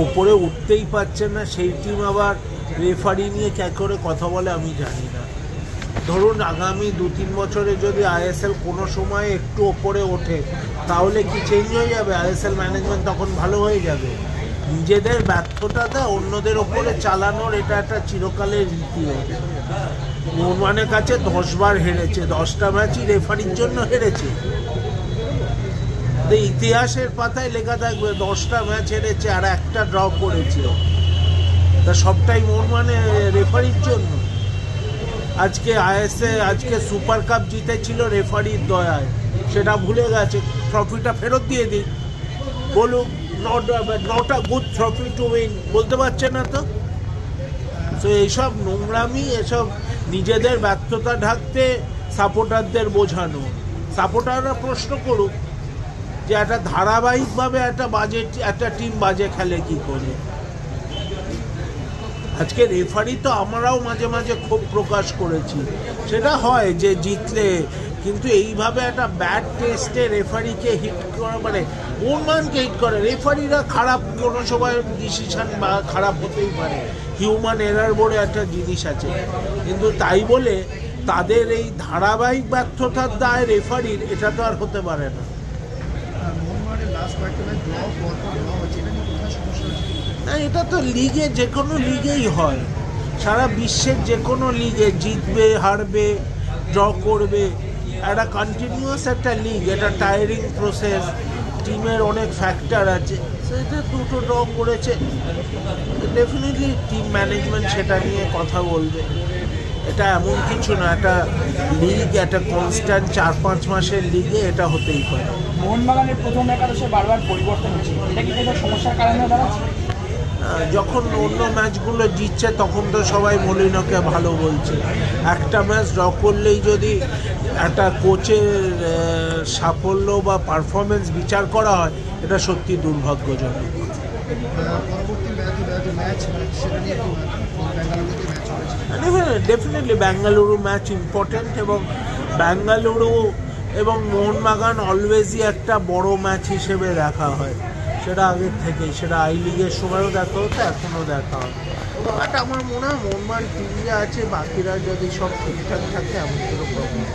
ওপরে উঠতেই পারছে না, সেই টিম আবার রেফারি নিয়ে ক্যা করে কথা বলে আমি জানি না। ধরুন আগামী 2-3 বছরে যদি আইএসএল কোনো সময় একটু ওপরে ওঠে তাহলে কি চেঞ্জ হয়ে যাবে? আইএসএল ম্যানেজমেন্ট তখন ভালো হয়ে যাবে? নিজেদের ব্যর্থতাটা অন্যদের ওপরে চালানোর এটা একটা চিরকালের রীতি। মোহনবাগানের কাছে 10 বার হেরেছে, 10টা ম্যাচই রেফারির জন্য হেরেছে। ইতিহাসের পাতায় লেখা থাকবে 10টা ম্যাচ হেরেছে আর একটা ড্র করেছে, তা সবটাই মোহনবাগানের রেফারির জন্য। আজকে সুপার কাপ জিতেছিল রেফারির দয়ায়, সেটা ভুলে গেছে। ট্রফিটা ফেরত দিয়ে দিক, বলুক not a good trophy to win, বলতে পারছে না তো। তো এইসব নোংরামি, এসব নিজেদের ব্যর্থতা ঢাকতে সাপোর্টারদের বোঝানো। সাপোর্টাররা প্রশ্ন করুক যে একটা ধারাবাহিকভাবে একটা টিম বাজে খেলে কি করে। আজকে রেফারি তো আমরাও মাঝে মাঝে ক্ষোভ প্রকাশ করেছি, সেটা হয় যে জিতলে, কিন্তু এইভাবে একটা ব্যাড টেস্টে রেফারিকে হিট করা, মানে মোহনবাগানকে হিট করে। রেফারিরা খারাপ কোনো সময় ডিসিশন বা খারাপ হতেই পারে, হিউম্যান এরার বলে একটা জিনিস আছে, কিন্তু তাই বলে তাদের এই ধারাবাহিক ব্যর্থতার দায় রেফারির, এটা তো আর হতে পারে না। এটা তো লিগে, যে কোনো লিগেই হয়, সারা বিশ্বের যে কোনো লিগে জিতবে হারবে ড্র করবে, একটা কন্টিনিউয়াস একটা লিগ, এটা টায়ারিং প্রসেস, টিমের অনেক ফ্যাক্টর আছে। সেটা দুটো ড্র করেছে, ডেফিনেটলি টিম ম্যানেজমেন্ট সেটা নিয়ে কথা বলবে। এটা এমন কিছু না, একটা লিগ, একটা কনস্ট্যান্ট 4-5 মাসের লিগে এটা হতেই পারে। মোহনবাগানের প্রথম একাদশে বারবার পরিবর্তন হচ্ছে, এটা কি কোনো সমস্যার কারণে দাঁড়াচ্ছে? যখন অন্য ম্যাচগুলো জিতছে তখন তো সবাই মলিনকে ভালো বলছে। একটা ম্যাচ ড্র করলেই যদি একটা কোচের সাফল্য বা পারফরমেন্স বিচার করা হয়, এটা সত্যি দুর্ভাগ্যজনক। ডেফিনেটলি বেঙ্গালুরু ম্যাচ ইম্পর্টেন্ট, এবং বেঙ্গালুরু এবং মোহনবাগান অলওয়েজই একটা বড় ম্যাচ হিসেবে দেখা হয়, সেটা আগের থেকেই, সেটা আই লিগের সময়ও দেখা হতো, এখনও দেখা হয়। বাট আমার মনে হয় মোহনবাগান টিম যা আছে, বাকিরা যদি সব ঠিকঠাক থাকে এমন কোনো প্রবলেম।